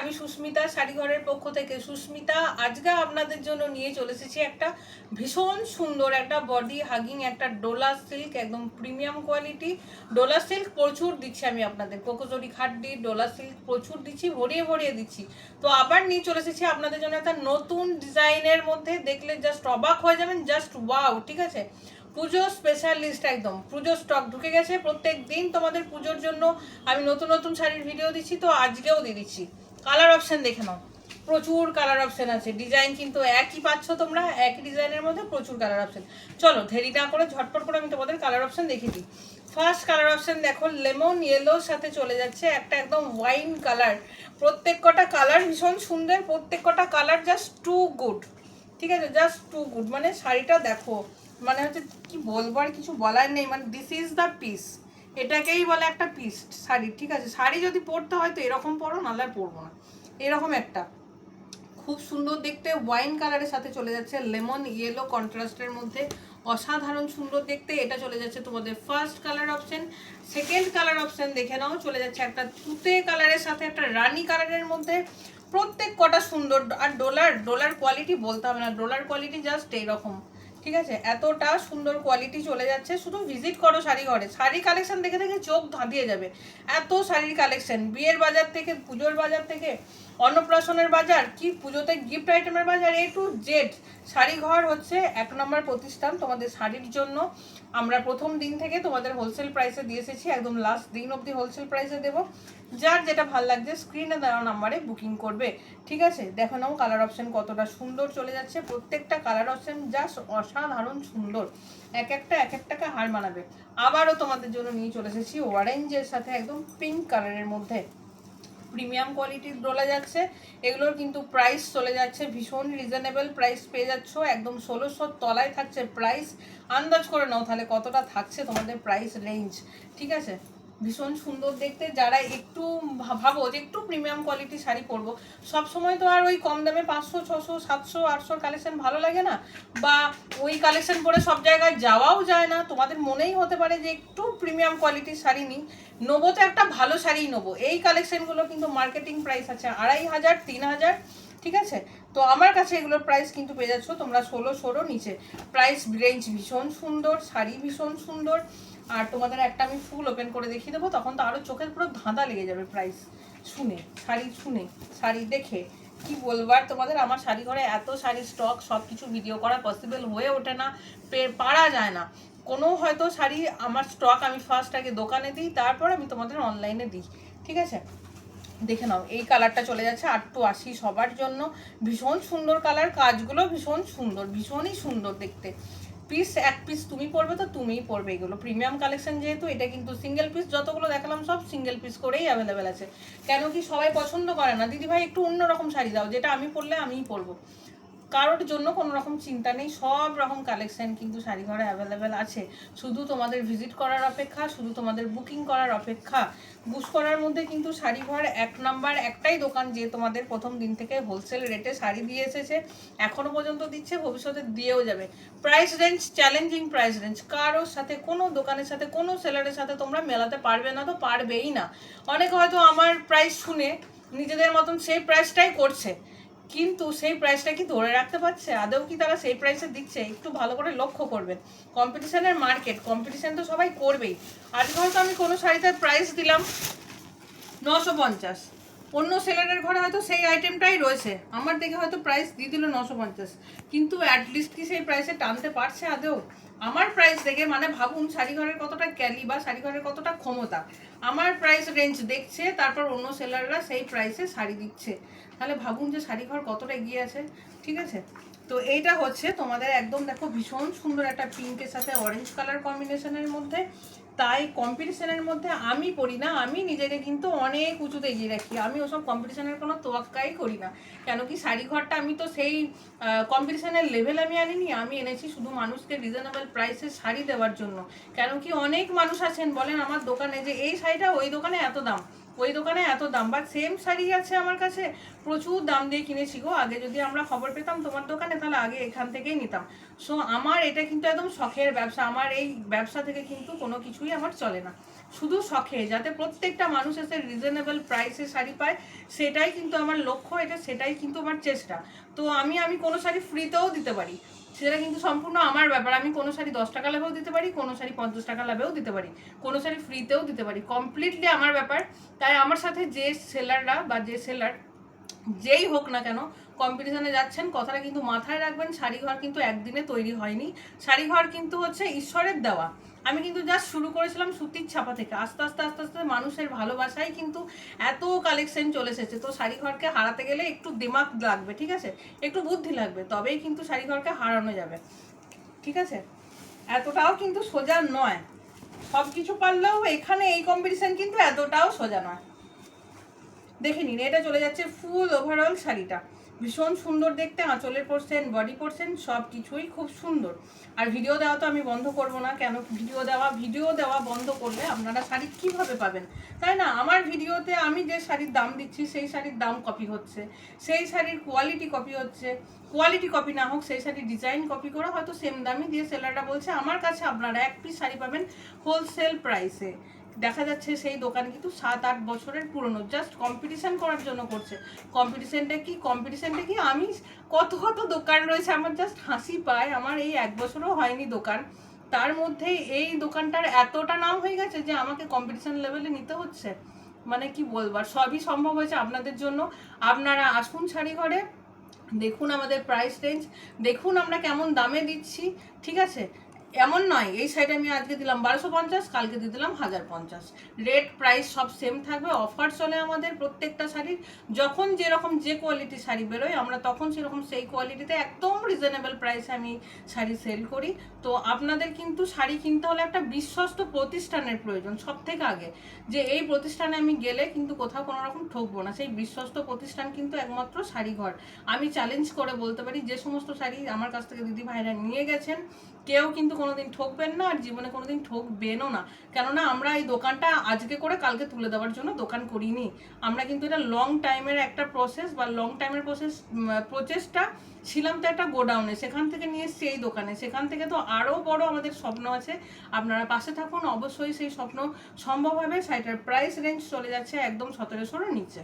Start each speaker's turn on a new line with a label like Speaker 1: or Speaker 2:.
Speaker 1: আমি সুস্মিতা, শাড়িঘরের পক্ষ থেকে সুস্মিতা। আজকে আপনাদের জন্য নিয়ে চলে এসেছি একটা ভীষণ সুন্দর একটা বডি হাগিং একটা ডোলা সিল্ক, একদম প্রিমিয়াম কোয়ালিটি ডোলা সিল্ক প্রচুর দিচ্ছি আমি আপনাদের, কোকোজরি খাড্ডি ডোলা সিল্ক প্রচুর দিচ্ছি, ভরিয়ে ভরিয়ে দিচ্ছি। তো আবার নিয়ে চলে এসেছি আপনাদের জন্য একটা নতুন ডিজাইনের মধ্যে, দেখলে জাস্ট অবাক হয়ে যাবেন, জাস্ট ওয়াও। ঠিক আছে, পুজো স্পেশালিস্ট, একদম পুজোর স্টক ঢুকে গেছে। প্রত্যেক দিন তোমাদের পুজোর জন্য আমি নতুন নতুন শাড়ির ভিডিও দিচ্ছি, তো আজকেও দিয়ে দিচ্ছি। কালার অপশন দেখে নাও, প্রচুর কালার অপশন আছে। ডিজাইন কিন্তু একই পাচ্ছ তোমরা, একই ডিজাইনের মধ্যে প্রচুর কালার অপশন। চলো দেরি না করে ঝটপট করে আমি তোমাদের কালার অপশন দেখিয়ে দিই। ফার্স্ট কালার অপশন দেখো, লেমন ইয়েলোর সাথে চলে যাচ্ছে একটা একদম ওয়াইন কালার। প্রত্যেক কটা কালার ভীষণ সুন্দর, প্রত্যেক কটা কালার জাস্ট টু গুড। ঠিক আছে, জাস্ট টু গুড, মানে শাড়িটা দেখো, মানে হচ্ছে কি বলবো, আর কিছু বলার নেই, মানে দিস ইজ দ্য পিস। এটাকেই বলে একটা পিস শাড়ি। ঠিক আছে, শাড়ি যদি পরতে হয় তো এরকম পরো, নাহলে পরবো না। এরকম একটা খুব সুন্দর দেখতে ওয়াইন কালারের সাথে চলে যাচ্ছে লেমন ইয়েলো কন্ট্রাস্টের মধ্যে, অসাধারণ সুন্দর দেখতে। এটা চলে যাচ্ছে তোমাদের first colour option. Second colour option দেখে নাও, চলে যাচ্ছে একটা তুতে কালারের সাথে একটা রানী কালারের মধ্যে। প্রত্যেক কটা সুন্দর। আর ডোলার কোয়ালিটি বলতে হবে না, ডোলার কোয়ালিটি জাস্ট এইরকম। ঠিক আছে, এতটা সুন্দর কোয়ালিটি চলে যাচ্ছে। শুধু ভিজিট করো শাড়ি ঘরে, শাড়ি কালেকশন দেখে দেখে চোখ ধাঁধিয়ে যাবে। এত শাড়ির কালেকশন, বিয়ের বাজার থেকে, পুজোর বাজার থেকে, অন্নপ্রাশনের বাজার, কি পুজোতে গিফট আইটেমের বাজার, এ টু জেড। শাড়ি ঘর হচ্ছে এক নম্বর প্রতিষ্ঠান তোমাদের শাড়ির জন্য। আমরা প্রথম দিন থেকে তোমাদের হোলসেল প্রাইসে দিয়ে এসেছি, একদম লাস্ট দিন অবধি হোলসেল প্রাইসে দেবো। যার যেটা ভাল লাগছে স্ক্রিনে দেওয়া নাম্বারে বুকিং করবে। ঠিক আছে, দেখো নাও কালার অপশন কতটা সুন্দর চলে যাচ্ছে। প্রত্যেকটা কালার অপশন জাস্ট অসাধারণ সুন্দর, এক একটাকে হার মানাবে। আবারও তোমাদের জন্য নিয়ে চলে এসেছি অরেঞ্জের সাথে একদম পিঙ্ক কালারের মধ্যে। প্রিমিয়াম কোয়ালিটির ডোলা যাচ্ছে, এগুলোর কিন্তু প্রাইস চলে যাচ্ছে ভীষণ রিজনেবল প্রাইস পেয়ে যাচ্ছ, একদম 1600 তলায় থাকছে প্রাইস। আন্দাজ করে নাও তাহলে কতটা থাকছে তোমাদের প্রাইস রেঞ্জ। ঠিক আছে, ভীষণ সুন্দর দেখতে। যারা একটু ভাবো যে একটু প্রিমিয়াম কোয়ালিটি শাড়ি পরবো, সবসময় তো আর ওই কম দামে 500 600 700 800 কালেকশন ভালো লাগে না, বা ওই কালেকশন পরে সব জায়গায় যাওয়াও যায় না। তোমাদের মনেই হতে পারে যে একটু প্রিমিয়াম কোয়ালিটির শাড়ি নিই, নেবো তো একটা ভালো শাড়িই নেবো। এই কালেকশনগুলো কিন্তু মার্কেটিং প্রাইস আছে 2500 3000। ঠিক আছে, তো আমার কাছে এগুলোর প্রাইস কিন্তু পেয়ে যাচ্ছ তোমরা 1600 নিচে। প্রাইস রেঞ্জ ভীষণ সুন্দর, শাড়ি ভীষণ সুন্দর। আর তোমাদের একটা আমি ফুল ওপেন করে দেখিয়ে দেবো, তখন তো আরও চোখের পুরো ধাঁধা লেগে যাবে প্রাইস শুনে, শাড়ি দেখে। কি বলবার তোমাদের, আমার শাড়ি ঘরে এত শাড়ির স্টক, সব কিছু ভিডিও করা পসিবল হয়ে ওঠে না, পারা যায় না। কোনো হয়তো শাড়ি আমার স্টক আমি ফার্স্ট আগে দোকানে দিই, তারপর আমি তোমাদের অনলাইনে দিই। ঠিক আছে, দেখে নাও এই কালারটা চলে যাচ্ছে 880 সবার জন্য। ভীষণ সুন্দর কালার, কাজগুলো ভীষণ সুন্দর, ভীষণই সুন্দর দেখতে। পিস এক পিস তুমি পরবে তো তুমিই পরবে। এগুলো প্রিমিয়াম কালেকশন যেহেতু, এটা কিন্তু সিঙ্গেল পিস, যতগুলো দেখালাম সব সিঙ্গেল পিস করেই অ্যাভেলেবেল আছে। কেন কি সবাই পছন্দ করে না, দিদি ভাই একটু অন্যরকম শাড়ি দাও, যেটা আমি পরলে আমিই পরবো। কারোর জন্য কোনো রকম চিন্তা নেই, সব রকম কালেকশন কিন্তু শাড়ি ঘরে অ্যাভেলেবেল আছে। শুধু তোমাদের ভিজিট করার অপেক্ষা, শুধু তোমাদের বুকিং করার অপেক্ষা। বুক করার মধ্যে কিন্তু শাড়ি ঘর এক নাম্বার একটাই দোকান, যে তোমাদের প্রথম দিন থেকে হোলসেল রেটে শাড়ি দিয়ে এসেছে, এখনো পর্যন্ত দিচ্ছে, ভবিষ্যতে দিয়েও যাবে। Price range challenging price range, কারোর সাথে কোনো দোকানের সাথে কোনো সেলারের সাথে তোমরা মেলাতে পারবে না, তো পারবেই না। অনেকে হয়তো আমার প্রাইস শুনে নিজেদের মতন সেই প্রাইসটাই করছে, কিন্তু সেই প্রাইসটা কি ধরে রাখতে পারছে, আদৌ কি তারা সেই প্রাইসে দিচ্ছে? একটু ভালো করে লক্ষ্য করবেন। কম্পিটিশনের মার্কেট, কম্পিটিশন তো সবাই করবেই। আজকে হয়তো আমি কোনো শাড়িতে প্রাইস দিলাম 950, অন্য সেলারের ঘরে হয়তো সেই আইটেমটাই রয়েছে, আমার দেখে হয়তো প্রাইস দিয়ে দিল 950, কিন্তু অ্যাটলিস্ট কি সেই প্রাইসে টানতে পারছে আদৌ? আমার প্রাইস দেখে মানে ভাবুন শাড়ি ঘরের কতটা ক্যালি বা শাড়ি ঘরের কতটা ক্ষমতা। আমার প্রাইস রেঞ্জ দেখছে, তারপর অন্য সেলাররা সেই প্রাইসে শাড়ি দিচ্ছে, তাহলে ভাবুন যে শাড়ি ঘর কতটা এগিয়ে আছে। ঠিক আছে, তো এইটা হচ্ছে তোমাদের একদম দেখো ভীষণ সুন্দর একটা পিঙ্কের সাথে অরেঞ্জ কালার কম্বিনেশনের মধ্যে। তাই কম্পিটিশনের মধ্যে আমি পড়ি না, আমি নিজেকে কিন্তু অনেক উঁচুতে এগিয়ে রাখি, আমি ওসব কম্পিটিশনের কোনো তোয়াক্কাই করি না। কেন কি শাড়ি ঘরটা আমি তো সেই কম্পিটিশনের লেভেল আমি আনিনি, আমি এনেছি শুধু মানুষকে রিজনেবল প্রাইসে শাড়ি দেওয়ার জন্য। কেন কি অনেক মানুষ আছেন বলেন আমার দোকানে যে এই শাড়িটা ওই দোকানে এত দাম, ওই দোকানে এত দাম, বা সেম শাড়ি আছে আমার কাছে প্রচুর দাম দিয়ে কিনেছি গো, আগে যদি আমরা খবর পেতাম তোমার দোকানে তাহলে আগে এখান থেকেই নিতাম। সো আমার এটা কিন্তু একদম শখের ব্যবসা, আমার এই ব্যবসা থেকে কিন্তু কোনো কিছুই আমার চলে না। শুধু শখে, যাতে প্রত্যেকটা মানুষ এসে রিজনেবল প্রাইসে শাড়ি পায়, সেটাই কিন্তু আমার লক্ষ্য, সেটাই কিন্তু আমার চেষ্টা। তো আমি কোনো শাড়ি ফ্রিতেও দিতে পারি, সেটা কিন্তু সম্পূর্ণ আমার ব্যাপার। আমি কোনো শাড়ি 10 টাকা লাভেও দিতে পারি, কোনো শাড়ি 50 টাকা লাভেও দিতে পারি, কোনো শাড়ি ফ্রিতেও দিতে পারি, কমপ্লিটলি আমার ব্যাপার। তাই আমার সাথে যে সেলাররা বা যে সেলার যেই হোক না কেন কম্পিটিশনে যাচ্ছেন, কথাটা কিন্তু মাথায় রাখবেন, শাড়িঘর কিন্তু একদিনে তৈরি হয়নি। শাড়িঘর কিন্তু হচ্ছে ঈশ্বরের দেওয়া। আমি কিন্তু জাস্ট শুরু করেছিলাম সুতির ছাপা থেকে, আস্তে আস্তে আস্তে আস্তে মানুষের ভালোবাসাই কিন্তু এত কালেকশন চলে এসেছে। তো শাড়িঘরকে হারাতে গেলে একটু দিমাগ লাগবে, ঠিক আছে, একটু বুদ্ধি লাগবে, তবেই কিন্তু শাড়িঘরকে হারানো যাবে, ঠিক আছে। এতটাও কিন্তু সোজা নয়, সব কিছু পারলেও এখানে এই কম্পিটিশন কিন্তু এতটাও সোজা নয়। দেখে নিন, এটা চলে যাচ্ছে ফুল ওভারঅল শাড়িটা, ভীষণ সুন্দর দেখতে, আঁচলের পোর্শন, বডি পোর্শন সব কিছুই খুব সুন্দর। আর ভিডিও দেওয়া তো আমি বন্ধ করব না, কেন ভিডিও দেওয়া বন্ধ করলে আপনারা শাড়ি কিভাবে পাবেন, তাই না? আমার ভিডিওতে আমি যে শাড়ির দাম দিচ্ছি সেই শাড়ির দাম কপি হচ্ছে, সেই শাড়ির কোয়ালিটি কপি হচ্ছে, কোয়ালিটি কপি না হোক সেই শাড়ির ডিজাইন কপি করে হয়তো সেম দামই দিয়ে সেলাররা বলছে আমার কাছে আপনারা এক পিস শাড়ি পাবেন হোলসেল প্রাইসে। দেখা যাচ্ছে সেই দোকান কিন্তু 7-8 বছরের পুরনো, জাস্ট কম্পিটিশন করার জন্য করছে। কম্পিটিশনটা কি আমি কত কত দোকান রয়েছে, আমার জাস্ট হাসি পায়। আমার এই 1 বছরও হয়নি দোকান, তার মধ্যে এই দোকানটার এতটা নাম হয়ে গেছে যে আমাকে কম্পিটিশন লেভেলে নিতে হচ্ছে। মানে কি বলবো, আর সবই সম্ভব হয়েছে আপনাদের জন্য। আপনারা আসুন শাড়ি ঘরে, দেখুন আমাদের প্রাইস রেঞ্জ, দেখুন আমরা কেমন দামে দিচ্ছি, ঠিক আছে। এমন নয় এই শাড়িটা আমি আজকে দিলাম 1250, কালকে দিয়ে দিলাম 1050, রেট প্রাইস সব সেম থাকবে। অফার চলে আমাদের প্রত্যেকটা শাড়ির, যখন যেরকম যে কোয়ালিটির শাড়ি বেরোয় আমরা তখন সেরকম সেই কোয়ালিটিতে একদম রিজনেবল প্রাইসে আমি শাড়ি সেল করি। তো আপনাদের কিন্তু শাড়ি কিনতে হলে একটা বিশ্বস্ত প্রতিষ্ঠানের প্রয়োজন সব থেকে আগে, যে এই প্রতিষ্ঠানে আমি গেলে কিন্তু কোথাও কোনো রকম ঠকবো না। সেই বিশ্বস্ত প্রতিষ্ঠান কিন্তু একমাত্র শাড়িঘর। আমি চ্যালেঞ্জ করে বলতে পারি, যে সমস্ত শাড়ি আমার কাছ থেকে দিদি ভাইরা নিয়ে গেছেন, কেউ কিন্তু কোনোদিন ঠকবেন না, আর জীবনে কোনোদিন ঠকবেনও না। কেননা আমরা এই দোকানটা আজকে করে কালকে তুলে দেওয়ার জন্য দোকান করিনি। আমরা কিন্তু এটা লং টাইমের একটা প্রসেস, বা লং টাইমের প্রচেষ্টা ছিলাম তো একটা গোডাউনে, সেখান থেকে নিয়ে এসছি এই দোকানে, সেখান থেকে তো আরও বড় আমাদের স্বপ্ন আছে। আপনারা পাশে থাকুন, অবশ্যই সেই স্বপ্ন সম্ভব হবে। শাড়িটার প্রাইস রেঞ্জ চলে যাচ্ছে একদম 1700-র নিচে।